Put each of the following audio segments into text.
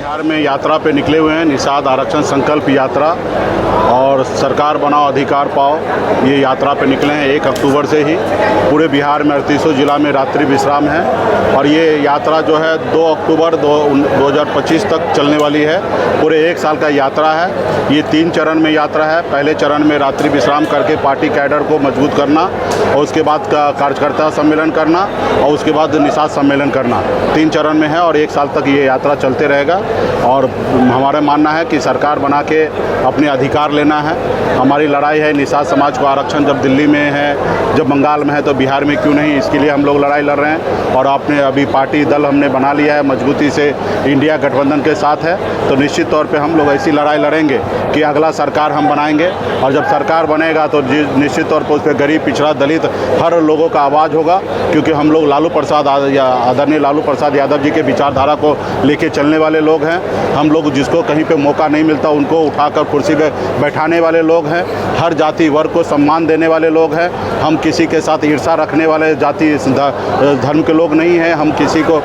बिहार में यात्रा पे निकले हुए हैं, निषाद आरक्षण संकल्प यात्रा और सरकार बनाओ अधिकार पाओ, ये यात्रा पे निकले हैं। 1 अक्टूबर से ही पूरे बिहार में 38 जिला में रात्रि विश्राम है और ये यात्रा जो है 2 अक्टूबर 2025 तक चलने वाली है। पूरे 1 साल का यात्रा है। ये 3 चरण में यात्रा है। पहले चरण में रात्रि विश्राम करके पार्टी कैडर को मजबूत करना और उसके बाद का कार्यकर्ता सम्मेलन करना और उसके बाद निषाद सम्मेलन करना। 3 चरण में है और 1 साल तक ये यात्रा चलते रहेगा। और हमारा मानना है कि सरकार बना के अपने अधिकार लेना है। हमारी लड़ाई है निषाद समाज को आरक्षण जब दिल्ली में है, जब बंगाल में है, तो बिहार में क्यों नहीं, इसके लिए हम लोग लड़ाई लड़ रहे हैं। और आपने अभी पार्टी दल हमने बना लिया है, मजबूती से इंडिया गठबंधन के साथ है, तो निश्चित तौर पे हम लोग ऐसी लड़ाई लड़ेंगे कि अगला सरकार हम बनाएंगे। और जब सरकार बनेगा तो निश्चित तौर पर उस पर गरीब, पिछड़ा, दलित हर लोगों का आवाज़ होगा, क्योंकि हम लोग लालू प्रसाद आदरणीय लालू प्रसाद यादव जी के विचारधारा को लेके चलने वाले लोग हैं। हम लोग जिसको कहीं पे मौका नहीं मिलता उनको उठाकर कुर्सी पे बैठाने वाले लोग हैं। हर जाति वर्ग को सम्मान देने वाले लोग हैं। हम किसी के साथ ईर्ष्या रखने वाले जाति धर्म के लोग नहीं हैं। हम किसी को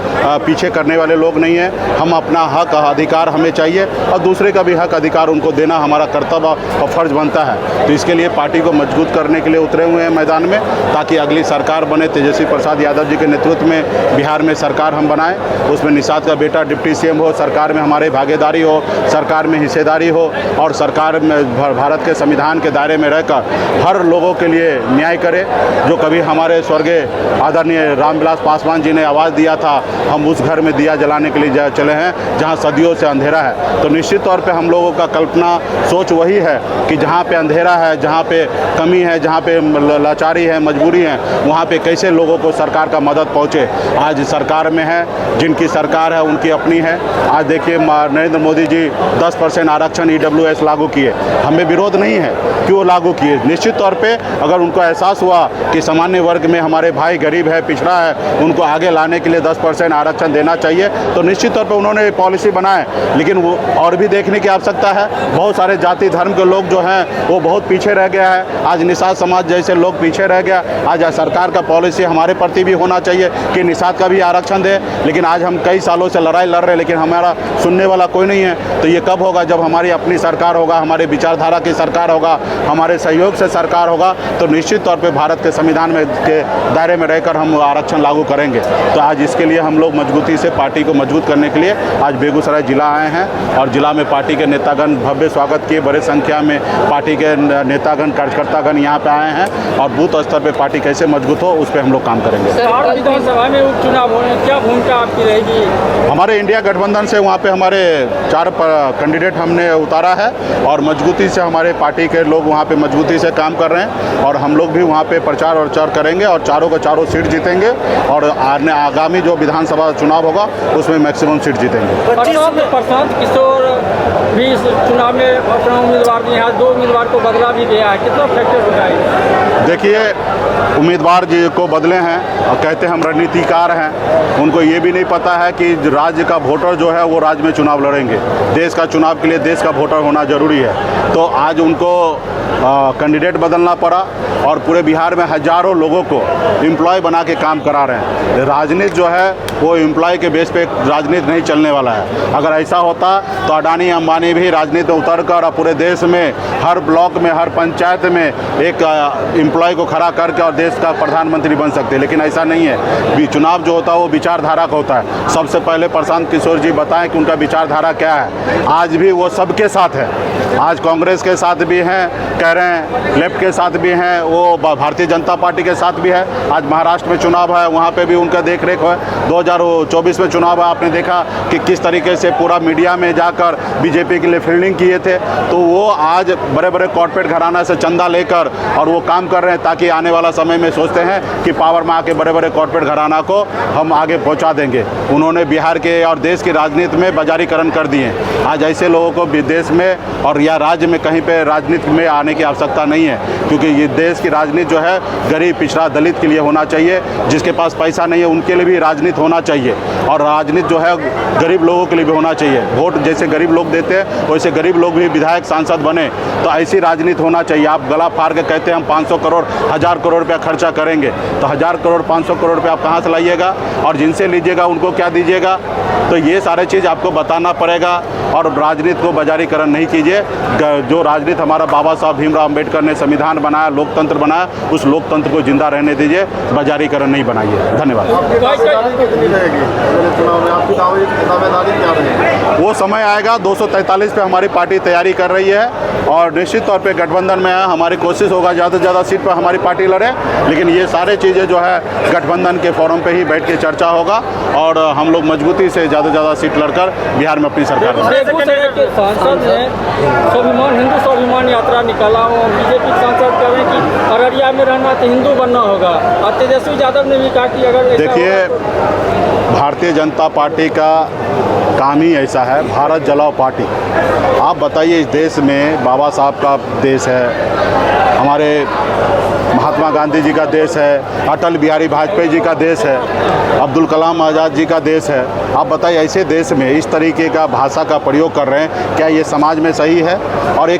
पीछे करने वाले लोग नहीं हैं। हम अपना हक अधिकार हमें चाहिए और दूसरे का भी हक अधिकार उनको देना हमारा कर्तव्य और फर्ज बनता है। तो इसके लिए पार्टी को मजबूत करने के लिए उतरे हुए हैं मैदान में, ताकि अगली सरकार बने। तेजस्वी प्रसाद यादव जी के नेतृत्व में बिहार में सरकार हम बनाएं, उसमें निषाद का बेटा डिप्टी सीएम हो, सरकार में हमारे भागीदारी हो, सरकार में हिस्सेदारी हो और सरकार में भारत के संविधान के दायरे में रहकर हर लोगों के लिए न्याय करे। जो कभी हमारे स्वर्गीय आदरणीय रामविलास पासवान जी ने आवाज़ दिया था, हम उस घर में दिया जलाने के लिए चले हैं जहां सदियों से अंधेरा है। तो निश्चित तौर पे हम लोगों का कल्पना सोच वही है कि जहां पे अंधेरा है, जहां पे कमी है, जहां पे लाचारी है, मजबूरी है, वहां पे कैसे लोगों को सरकार का मदद पहुंचे। आज सरकार में है, जिनकी सरकार है उनकी अपनी है। आज देखिए नरेंद्र मोदी जी 10% आरक्षण EWS लागू किए, हमें विरोध नहीं है कि वो लागू किए। निश्चित तौर पे अगर उनको एहसास हुआ कि सामान्य वर्ग में हमारे भाई गरीब है, पिछड़ा है, उनको आगे लाने के लिए 10% आरक्षण देना चाहिए, तो निश्चित तौर पे उन्होंने पॉलिसी बनाए। लेकिन वो और भी देखने की आवश्यकता है। बहुत सारे जाति धर्म के लोग जो हैं वो बहुत पीछे रह गया है। आज निषाद समाज जैसे लोग पीछे रह गया। आज सरकार का पॉलिसी हमारे प्रति भी होना चाहिए कि निषाद का भी आरक्षण दे। लेकिन आज हम कई सालों से लड़ाई लड़ रहे हैं, लेकिन हमारा सुनने वाला कोई नहीं है। तो ये कब होगा? जब हमारी अपनी सरकार होगा, हमारे विचारधारा की सरकार होगा, हमारे सहयोग से सरकार होगा, तो निश्चित तौर पे भारत के संविधान में के दायरे में रहकर हम आरक्षण लागू करेंगे। तो आज इसके लिए हम लोग मजबूती से पार्टी को मजबूत करने के लिए आज बेगूसराय जिला आए हैं और जिला में पार्टी के नेतागण भव्य स्वागत किए। बड़े संख्या में पार्टी के नेतागण, कार्यकर्तागण यहाँ पे आए हैं और बूथ स्तर पे पार्टी कैसे मजबूत हो उस पर हम लोग काम करेंगे। विधानसभा में उपचुनाव होने क्या भूमिका आपकी रहेगी? हमारे इंडिया गठबंधन से वहाँ पे हमारे 4 कैंडिडेट हमने उतारा है और मजबूती से हमारे पार्टी के लोग वहाँ पे मजबूती से काम कर रहे हैं और हम लोग भी वहाँ पे प्रचार और प्रचार करेंगे और चारों का चारों सीट जीतेंगे और आगामी जो विधानसभा चुनाव होगा उसमें मैक्सिमम सीट जीतेंगे। प्रशांत किशोर भी इस चुनाव में अपना उम्मीदवार दिए हैं, 2 उम्मीदवार को बदला भी गया है, कितना फैक्टर होता है? देखिए, उम्मीदवार जी को बदले हैं और कहते हैं हम रणनीतिकार हैं। उनको ये भी नहीं पता है कि राज्य का वोटर जो है वो राज्य में चुनाव लड़ेंगे। देश का चुनाव के लिए देश का वोटर होना ज़रूरी है। तो आज उनको कैंडिडेट बदलना पड़ा और पूरे बिहार में हज़ारों लोगों को एम्प्लॉय बना के काम करा रहे हैं। राजनीति जो है वो एम्प्लॉय के बेस पे राजनीति नहीं चलने वाला है। अगर ऐसा होता तो अडानी अंबानी भी राजनीति में उतर कर पूरे देश में हर ब्लॉक में, हर पंचायत में एक एम्प्लॉय को खड़ा करके और देश का प्रधानमंत्री बन सकते हैं। लेकिन ऐसा नहीं है। चुनाव जो होता है वो विचारधारा का होता है। सबसे पहले प्रशांत किशोर जी बताएं कि उनका विचारधारा क्या है। आज भी वो सबके साथ है। आज कांग्रेस के साथ भी हैं, कह रहे हैं, लेफ्ट के साथ भी हैं, वो भारतीय जनता पार्टी के साथ भी है। आज महाराष्ट्र में चुनाव है, वहाँ पे भी उनका देख रेख है। 2024 में चुनाव है, आपने देखा कि किस तरीके से पूरा मीडिया में जाकर बीजेपी के लिए फील्डिंग किए थे। तो वो आज बड़े बड़े कॉर्पोरेट घराना से चंदा लेकर और वो काम कर रहे हैं, ताकि आने वाला समय में सोचते हैं कि पावर में आके बड़े बड़े कॉर्पोरेट घराना को हम आगे पहुँचा देंगे। उन्होंने बिहार के और देश की राजनीति में बाजारीकरण कर दिए। आज ऐसे लोगों को देश में और या राज्य में कहीं पे राजनीति में आने की आवश्यकता नहीं है, क्योंकि ये देश की राजनीति जो है गरीब, पिछड़ा, दलित के लिए होना चाहिए। जिसके पास पैसा नहीं है उनके लिए भी राजनीति होना चाहिए, और राजनीति जो है गरीब लोगों के लिए भी होना चाहिए। वोट जैसे गरीब लोग देते हैं वैसे गरीब लोग भी विधायक, सांसद बने, तो ऐसी राजनीति होना चाहिए। आप गला फाड़ के कहते हैं हम 500 करोड़ 1000 करोड़ रुपया खर्चा करेंगे, तो 1000 करोड़ 500 करोड़ रुपया आप कहाँ से लाइएगा, और जिनसे लीजिएगा उनको क्या दीजिएगा? तो ये सारे चीज़ आपको बताना पड़ेगा, और राजनीति को बाजारीकरण नहीं कीजिए। जो राजनीति हमारा बाबा साहब भीमराव अम्बेडकर ने संविधान बनाया, लोकतंत्र बनाया, उस लोकतंत्र को जिंदा रहने दीजिए, बाजारीकरण नहीं बनाइए। धन्यवाद। वो समय आएगा, 243 पे हमारी पार्टी तैयारी कर रही है, और निश्चित तौर पे गठबंधन में है। हमारी कोशिश होगा ज़्यादा से ज़्यादा सीट पर हमारी पार्टी लड़े, लेकिन ये सारे चीज़ें जो है गठबंधन के फोरम पे ही बैठ के चर्चा होगा, और हम लोग मजबूती से ज़्यादा से ज़्यादा सीट लड़कर बिहार में अपनी सरकार बनाएंगे। बेगूसराय के सांसद ने स्वाभिमान, हिंदू स्वाभिमान यात्रा निकाला, और बीजेपी सांसद कह रहे हैं कि अररिया में रहना तो हिंदू बनना होगा, और तेजस्वी यादव ने भी कहा कि अगर ऐसा देखिए, होगा तो भारतीय जनता पार्टी का काम ही ऐसा है, भारत जलाओ पार्टी। आप बताइए, इस देश में बाबा साहब का देश है, हमारे महात्मा गांधी जी का देश है, अटल बिहारी वाजपेयी जी का देश है, अब्दुल कलाम आज़ाद जी का देश है। आप बताइए, ऐसे देश में इस तरीके का भाषा का प्रयोग कर रहे हैं, क्या ये समाज में सही है? और एक